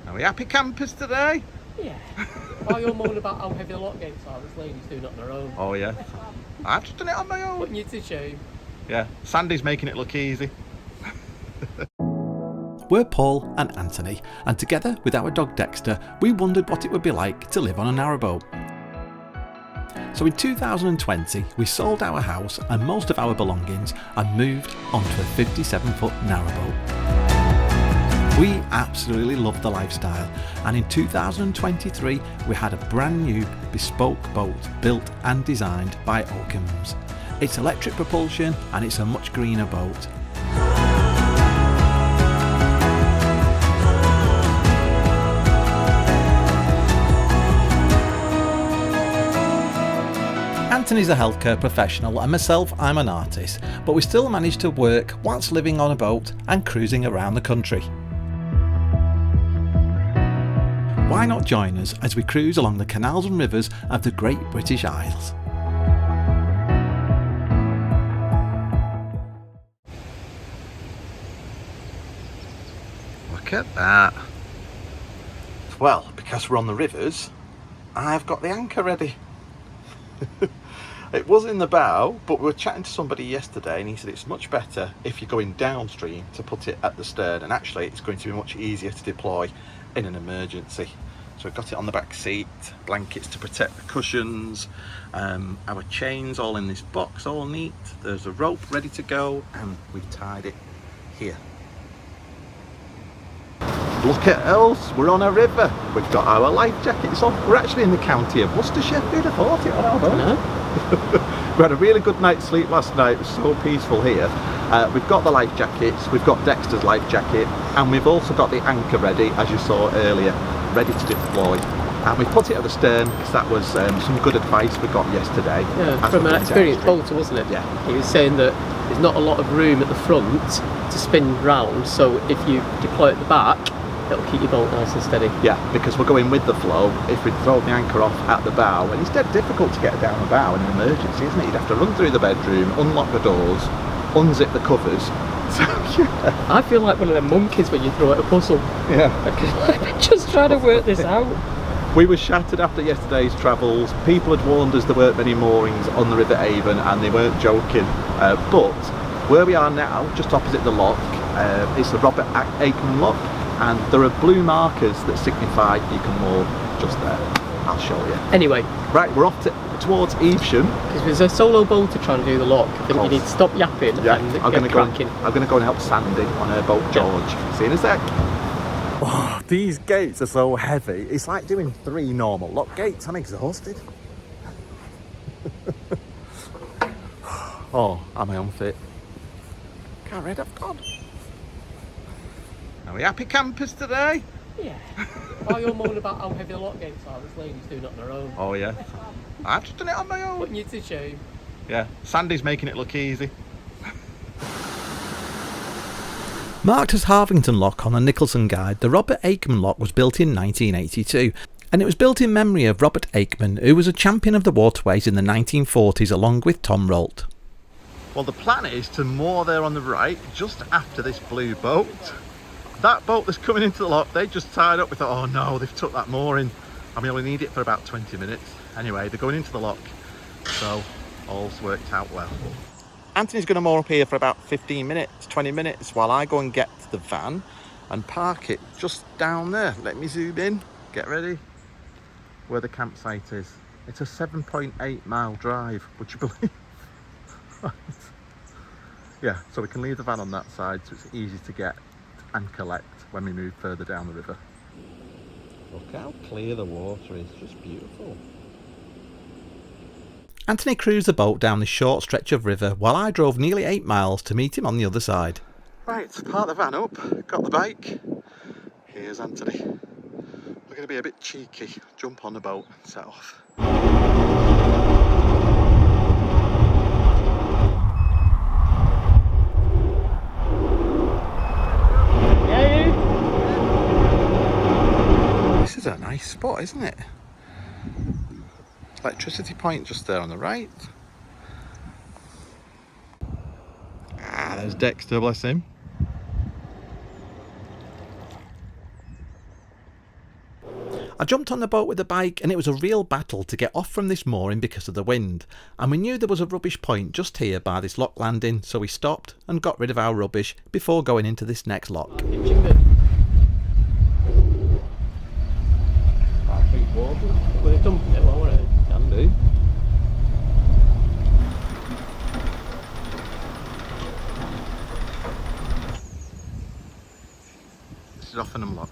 Are we happy campers today? Yeah. While you're moaning about how heavy the lock gates are, this lady's doing it on her own. Oh yeah. I've just done it on my own. Putting you to shame. Yeah, Sandy's making it look easy. We're Paul and Anthony, and together with our dog Dexter, we wondered what it would be like to live on a narrowboat. So in 2020, we sold our house and most of our belongings and moved onto a 57-foot narrowboat. We absolutely loved the lifestyle, and in 2023 we had a brand new bespoke boat built and designed by Oakums. It's electric propulsion and it's a much greener boat. Anthony's a healthcare professional and myself, I'm an artist, but we still manage to work whilst living on a boat and cruising around the country. Why not join us as we cruise along the canals and rivers of the Great British Isles? Look at that. Well, because we're on the rivers, I've got the anchor ready. It was in the bow, but we were chatting to somebody yesterday and he said it's much better if you're going downstream to put it at the stern, and actually it's going to be much easier to deploy in an emergency. So we've got it on the back seat, blankets to protect the cushions, our chains all in this box, all neat. There's a rope ready to go and we've tied it here. Look at us, we're on a river. We've got our life jackets on. We're actually in the county of Worcestershire. Who'd have thought it on our boat? No. We had a really good night's sleep last night. It was so peaceful here. We've got the life jackets, we've got Dexter's life jacket, and we've also got the anchor ready, as you saw earlier, ready to deploy. And we put it at the stern because that was some good advice we got yesterday. Yeah, from an experienced boater, wasn't it? Yeah. He was saying that there's not a lot of room at the front to spin round, so if you deploy at the back, it'll keep your boat nice and steady. Yeah, because we're going with the flow. If we throw the anchor off at the bow, and it's dead difficult to get down the bow in an emergency, isn't it? You'd have to run through the bedroom, unlock the doors, unzip the covers. So yeah. I feel like one of them monkeys when you throw at a puzzle. Yeah. I'm just trying to work this out. We were shattered after yesterday's travels. People had warned us there weren't many moorings on the River Avon, and they weren't joking. But where we are now, just opposite the lock, it's the Robert Oakums Lock, and there are blue markers that signify you can moor just there. I'll show you. Anyway. Right, we're off towards Evesham. Because there's a solo boater trying to do the lock. I think you need to stop yapping and get cracking. I'm going to go and help Sandy on her boat, George. See you in a sec. Oh, these gates are so heavy. It's like doing 3 normal lock gates. I'm exhausted. Oh, am I unfit? Can't read, I've gone. Are we happy campers today? Yeah. While you're moaning about how heavy the lock gates are, this lady's doing it on her own. Oh yeah. I've just done it on my own. Putting you to shame. Yeah, Sandy's making it look easy. Marked as Harrington Lock on the Nicholson Guide, the Robert Oakums Lock was built in 1982, and it was built in memory of Robert Oakums, who was a champion of the waterways in the 1940s along with Tom Rolt. Well, the plan is to moor there on the right, just after this blue boat. That boat that's coming into the lock, they just tied up. We thought, oh no, they've took that mooring, and we only need it for about 20 minutes. Anyway, they're going into the lock, so all's worked out well. Anthony's going to moor up here for about 15 minutes, 20 minutes, while I go and get the van and park it just down there. Let me zoom in, get ready, where the campsite is. It's a 7.8 mile drive, would you believe? Right. Yeah, so we can leave the van on that side, so it's easy to get and collect when we move further down the river. Look how clear the water is, just beautiful. Anthony cruised the boat down this short stretch of river while I drove nearly 8 miles to meet him on the other side. Right, park the van up, got the bike. Here's Anthony. We're going to be a bit cheeky, jump on the boat and set off. This is a nice spot, isn't it? Electricity point just there on the right. Ah, there's Dexter, bless him. I jumped on the boat with the bike and it was a real battle to get off from this mooring because of the wind, and we knew there was a rubbish point just here by this lock landing, so we stopped and got rid of our rubbish before going into this next lock. Can do. This is Offinham Lock.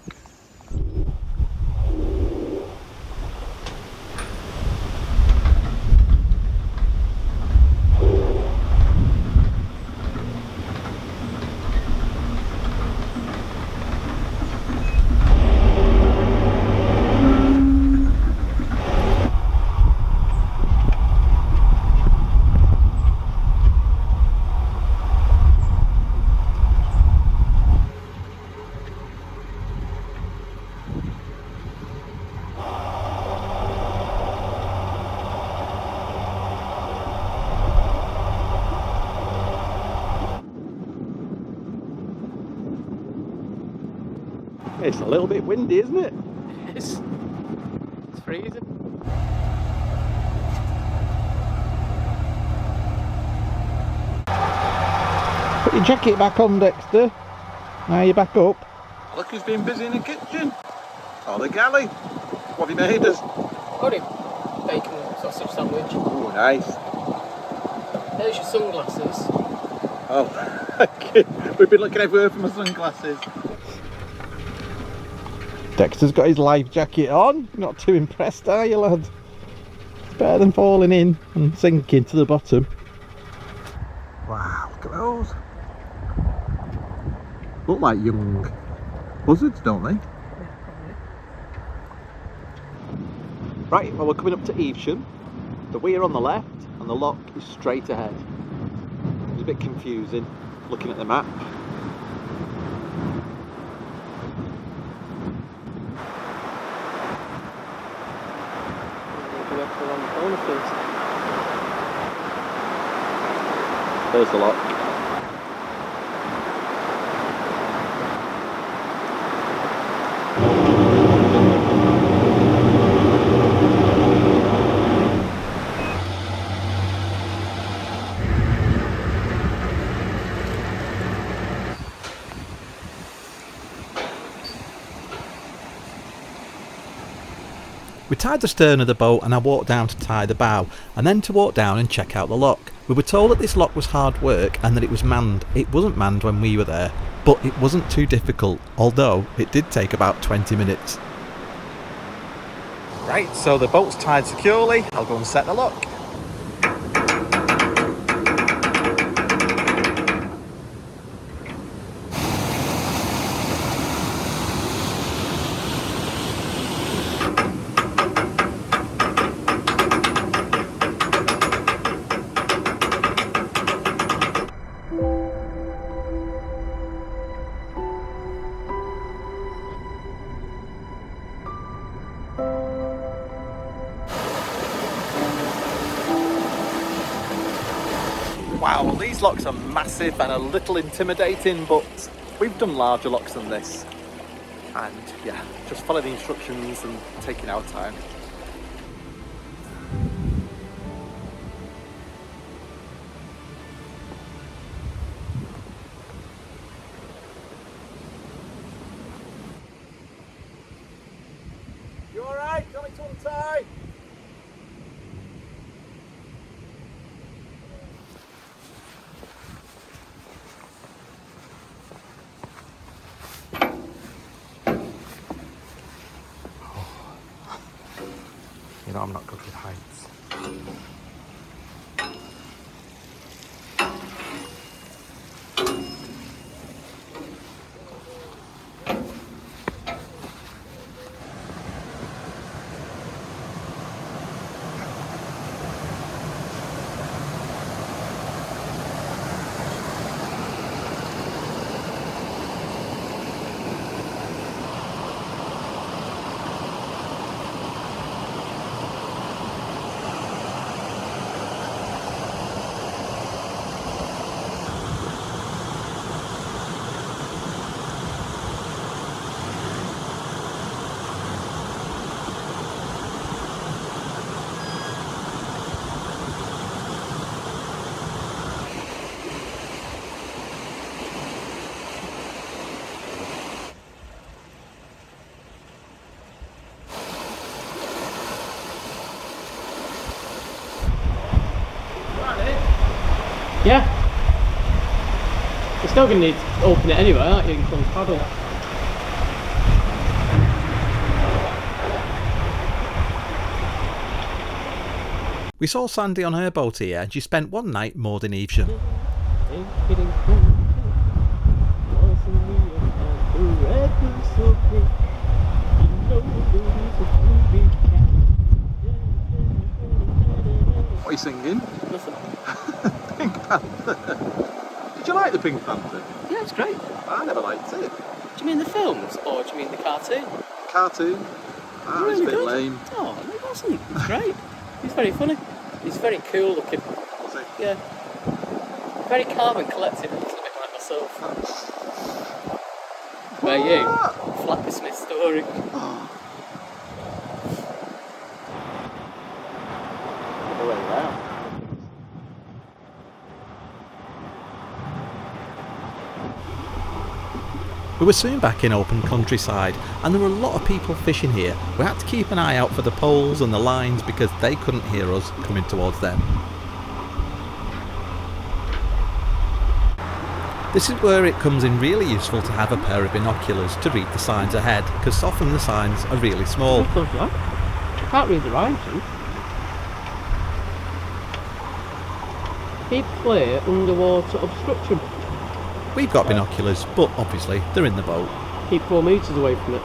It's a little bit windy, isn't it? It's freezing. Put your jacket back on, Dexter. Now you're back up. Look who's been busy in the kitchen. Oh, the galley. What have you made us? Got him. Bacon sausage sandwich. Oh, nice. There's your sunglasses. Oh, okay. We've been looking everywhere for my sunglasses. Dexter's got his life jacket on. Not too impressed, are you, lad? It's better than falling in and sinking to the bottom. Wow, look at those. Look like young buzzards, don't they? Right, well, we're coming up to Evesham. The weir on the left and the lock is straight ahead. It's a bit confusing looking at the map. There's the lock. We tied the stern of the boat and I walked down to tie the bow and then to walk down and check out the lock. We were told that this lock was hard work and that it was manned. It wasn't manned when we were there, but it wasn't too difficult, although it did take about 20 minutes. Right, so the boat's tied securely. I'll go and set the lock. Wow, well, these locks are massive and a little intimidating, but we've done larger locks than this. And yeah, just follow the instructions and taking our time. You alright? Got me to untie? You know I'm not good with heights. still going to need to open it anyway, aren't you, and come paddle. We saw Sandy on her boat here and she spent one night moored in Evesham. What are you singing? Nothing. Pink Panther. Did you like the Pink Panther? Yeah, it's great. I never liked it. Do you mean the films, or do you mean the cartoon? Cartoon. Ah, Really it's a bit good. lame. Oh, no, it wasn't. It's great. He's very funny. He's very cool looking. Was it? Yeah. Very calm and collected, a little bit like myself. Where are you? Flappy Smith story. Oh. We were soon back in open countryside and there were a lot of people fishing here. We had to keep an eye out for the poles and the lines because they couldn't hear us coming towards them. This is where it comes in really useful to have a pair of binoculars to read the signs ahead, because often the signs are really small. I can't read the rhymes. Keep clear underwater obstruction. We've got binoculars, but obviously they're in the boat. Keep 4 metres away from it.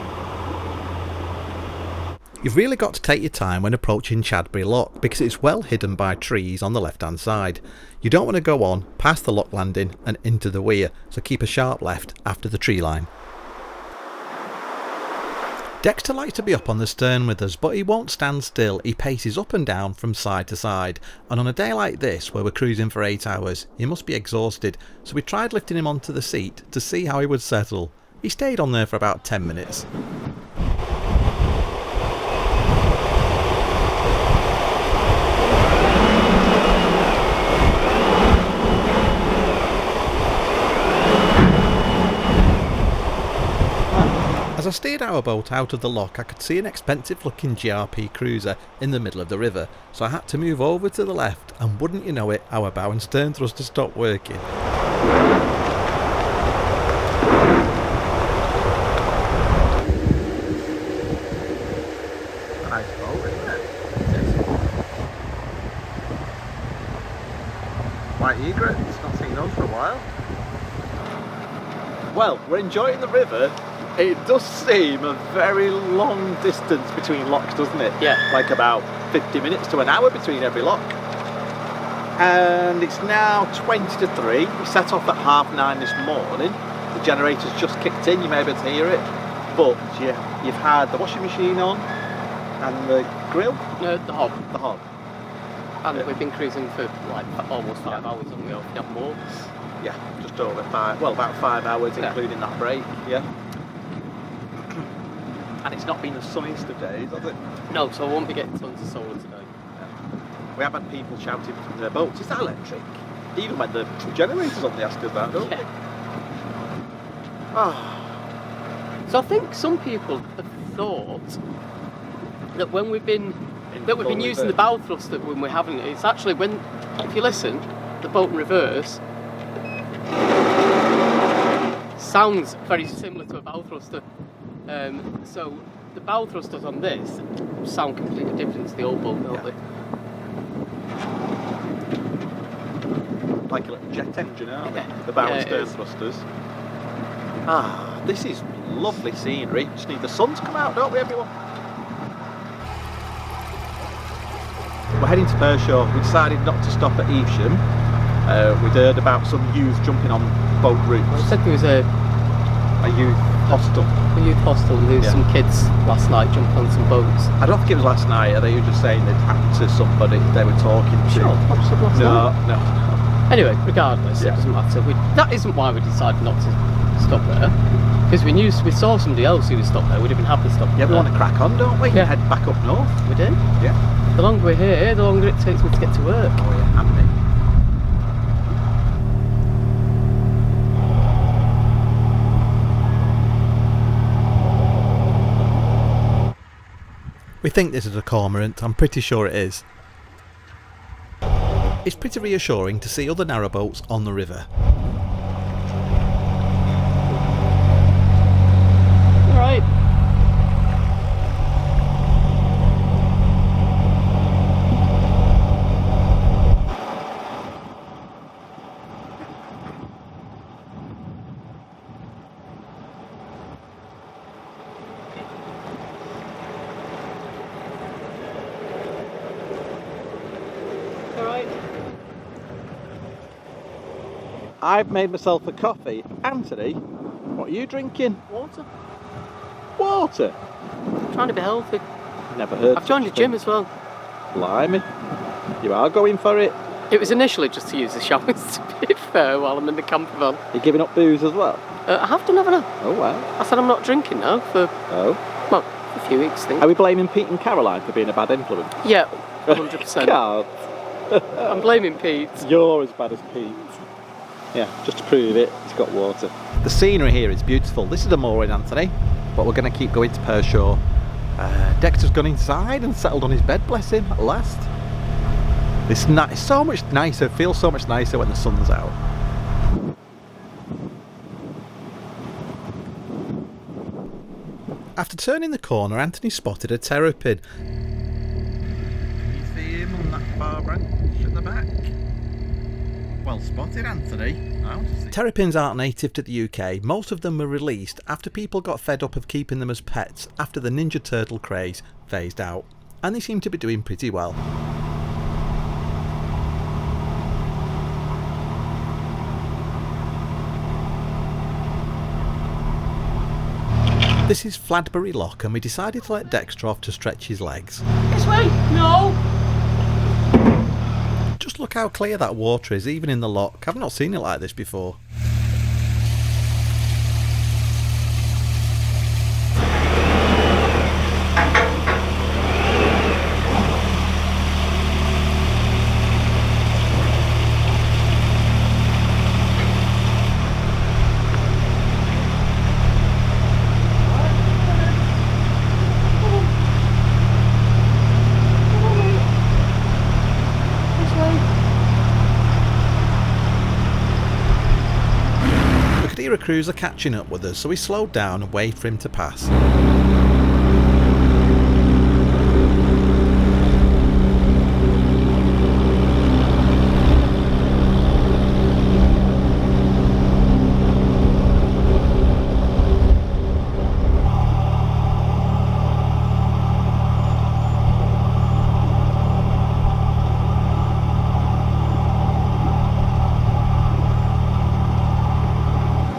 You've really got to take your time when approaching Chadbury Lock because it's well hidden by trees on the left hand side. You don't want to go on past the lock landing and into the weir, so keep a sharp left after the tree line. Dexter likes to be up on the stern with us, but he won't stand still. He paces up and down from side to side, and on a day like this where we're cruising for 8 hours he must be exhausted, so we tried lifting him onto the seat to see how he would settle. He stayed on there for about 10 minutes. As I steered our boat out of the lock, I could see an expensive looking GRP cruiser in the middle of the river, so I had to move over to the left, and wouldn't you know it, our bow and stern thruster stopped working. Nice boat, isn't it? White egrets, not seen those for a while. Well, we're enjoying the river. It does seem a very long distance between locks, doesn't it? Yeah. Like about 50 minutes to an hour between every lock. And it's now 20 to 3. We set off at 9:30 this morning. The generator's just kicked in, you may be able to hear it. But you've had the washing machine on and the grill. No, the hob. The hob. And we've been cruising for like almost 5 hours, haven't we? If not more. Yeah, just over 5, well about 5 hours including that break, yeah. And it's not been the sunniest of days, has it? No, so I won't be getting tons of solar today. Yeah. We have had people shouting from their boats, is that electric? Even when the generator's on, they ask us that, don't they? Oh. So I think some people have thought that when we've been using the bow thruster when we're having it, it's actually when, if you listen, the boat in reverse sounds very similar to a bow thruster. So the bow thrusters on this sound completely different to the old boat, don't they? Like a little jet engine, aren't they? The bow and stern thrusters. Ah, this is lovely scenery. Just need the sun to come out, don't we, everyone? We're heading to Pershore. We decided not to stop at Evesham. We'd heard about some youth jumping on boat routes. Well, I said there was a youth hostel. A youth hostel, and there was some kids last night jumping on some boats. I don't think it was last night. They were just saying they'd happened to somebody they were talking to. Sure, perhaps it was last night. No. Anyway, regardless, it doesn't matter. That isn't why we decided not to stop there. Because we saw somebody else who was stopped there. We'd have been happy to stop there. Yeah, we want to crack on, don't we? Yeah. Head back up north. We do. Yeah. The longer we're here, the longer it takes me to get to work. Oh yeah, and me. We think this is a cormorant, I'm pretty sure it is. It's pretty reassuring to see other narrowboats on the river. right. I've made myself a coffee. Anthony, what are you drinking? Water. Water? Trying to be healthy. Never heard. I've joined the gym as well. Blimey. You are going for it. It was initially just to use the showers, to be fair, while I'm in the camper van. You're giving up booze as well? I have done, haven't I? Oh, wow. I said I'm not drinking now for, Oh. a few weeks, I think. Are we blaming Pete and Caroline for being a bad influence? Yeah, 100%. Can't. I'm blaming Pete. You're as bad as Pete. Yeah, just to prove it, it's got water. The scenery here is beautiful. This is the mooring, Anthony, but we're going to keep going to Pershore. Dexter's gone inside and settled on his bed, bless him, at last. It's so much nicer, feels so much nicer when the sun's out. After turning the corner, Anthony spotted a terrapin. Can you see him on that far branch at the back? Well spotted, Anthony. Terrapins aren't native to the UK. Most of them were released after people got fed up of keeping them as pets after the Ninja Turtle craze phased out, and they seem to be doing pretty well. This is Fladbury Lock, and we decided to let Dexter off to stretch his legs. This way? No! Just look how clear that water is, even in the lock. I've not seen it like this before. A cruiser catching up with us, so we slowed down and waited for him to pass.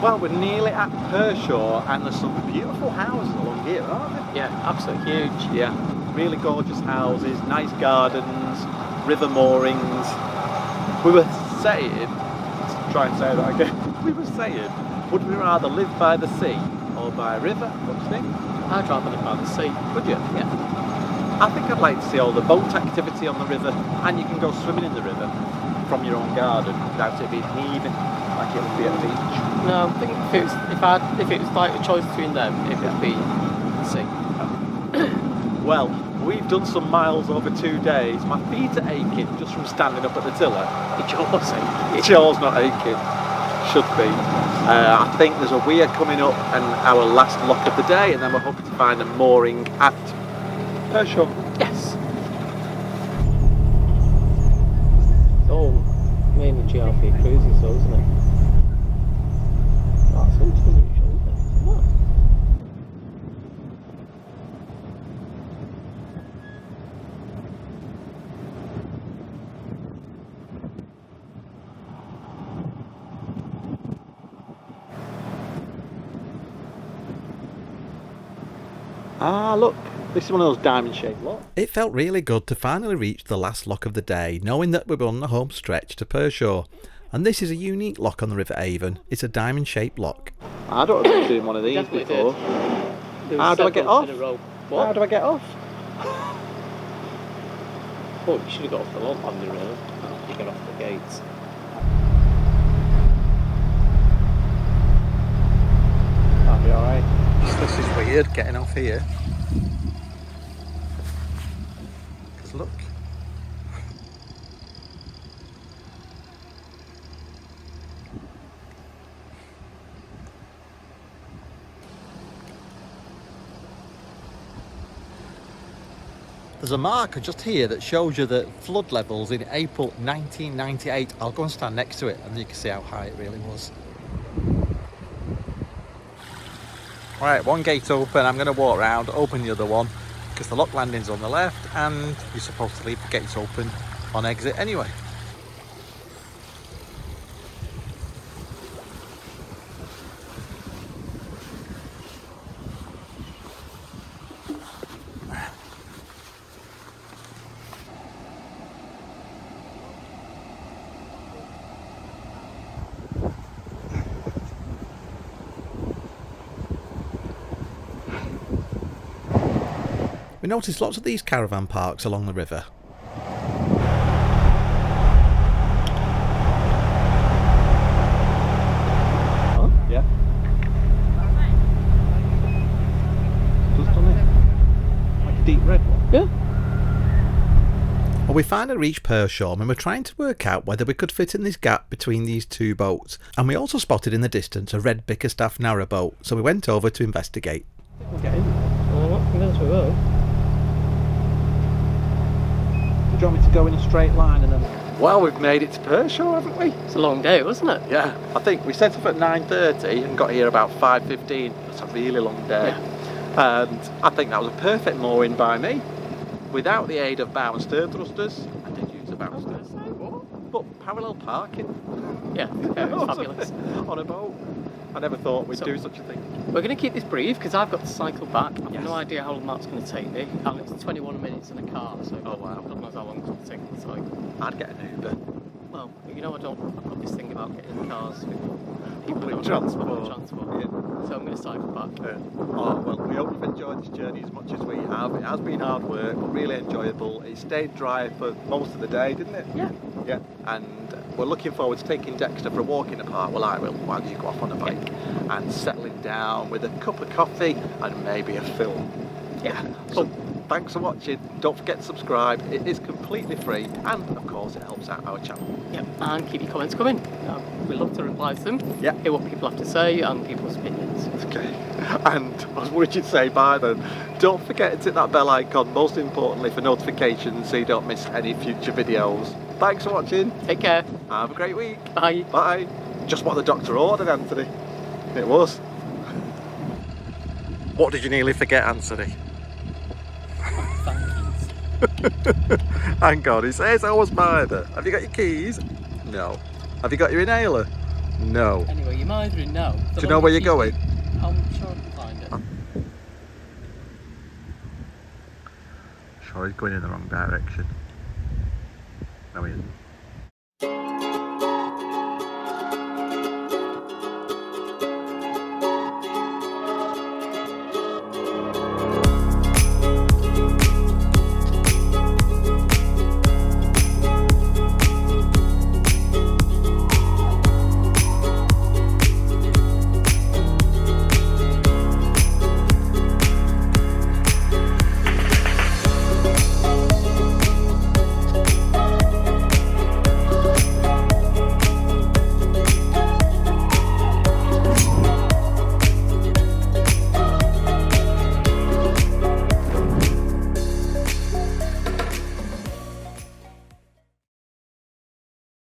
Well, we're nearly at Pershore, and there's some beautiful houses along here, aren't there? Yeah, absolutely huge. Yeah, really gorgeous houses, nice gardens, river moorings. We were saying, let's try and say that again. We were saying, would we rather live by the sea or by a river? What do you think? I'd rather live by the sea. Would you? Yeah. I think I'd like to see all the boat activity on the river, and you can go swimming in the river from your own garden without it being heaving like it would be at a beach. No, I think if it was like a choice between them, it would be the sea. Well, we've done some miles over 2 days. My feet are aching just from standing up at the tiller. It's yours aching. It's yours not aching. Should be. I think there's a weir coming up and our last lock of the day, and then we're hoping to find a mooring at Pershore. Yes. Oh, mainly GRP cruises though, isn't it? That's unusual, isn't it? What? Ah, look. This is one of those diamond-shaped locks. It felt really good to finally reach the last lock of the day, knowing that we were on the home stretch to Pershore. And this is a unique lock on the River Avon. It's a diamond-shaped lock. I don't remember doing one of these before. How do I get off? What? How do I get off? Oh, you should have got off the long landing really. You got off the gates. That'll be alright. This is weird, getting off here. Because look. There's a marker just here that shows you the flood levels in April 1998. I'll go and stand next to it and you can see how high it really was. Right, one gate open. I'm going to walk around, open the other one, because the lock landing's on the left and you're supposed to leave the gates open on exit anyway. we noticed lots of these caravan parks along the river. Oh, yeah. Just on it. Like a deep red one. Yeah. Well, we finally reached Pershore and we're trying to work out whether we could fit in this gap between these two boats. And we also spotted in the distance a red Bickerstaff narrowboat, so we went over to investigate. We'll get in. I'm not convinced we will. Do you want me to go in a straight line and then... Well, we've made it to Pershore, haven't we? It's a long day, wasn't it? Yeah. I think we set off at 9:30 and got here about 5:15. It's a really long day. Yeah. And I think that was a perfect mooring by me. Without the aid of bow and stern thrusters. I did use a bow and stern. But parallel parking. Yeah, it's fabulous. On a boat. I never thought we'd So- do such a thing. We're going to keep this brief because I've got to cycle back. I've Yes. no idea how long that's going to take me. And it's 21 minutes in a car, so Oh, wow. God knows how long it's going to take me to cycle. I'd get an Uber. Well, you know, I've got this thing about getting in cars with people Public who don't transport. public transport. Yeah. So I'm going to cycle back. Oh, well, we hope you've enjoyed this journey as much as we have. It has been hard work, but really enjoyable. It stayed dry for most of the day, didn't it? Yeah. Yeah. And we're looking forward to taking Dexter for a walk in the park. Well, I will, while you go off on a bike. And settling down with a cup of coffee and maybe a film. Yeah. So, thanks for watching. Don't forget to subscribe. It is completely free. And, of course, it helps out our channel. Yep, and keep your comments coming. We love to reply to them, Yeah. hear what people have to say and people's opinions. Okay. And what would you say bye then? Don't forget to hit that bell icon, most importantly for notifications so you don't miss any future videos. Thanks for watching. Take care. Have a great week. Bye. Bye. Just what the doctor ordered, Anthony. It was. What did you nearly forget, Anthony? Hang on, he says I was neither. Have you got your keys? No. Have you got your inhaler? No. Anyway, you're either now. Do you know where you're going? I'm sure I can find it. Sure, he's going in the wrong direction. No, he isn't.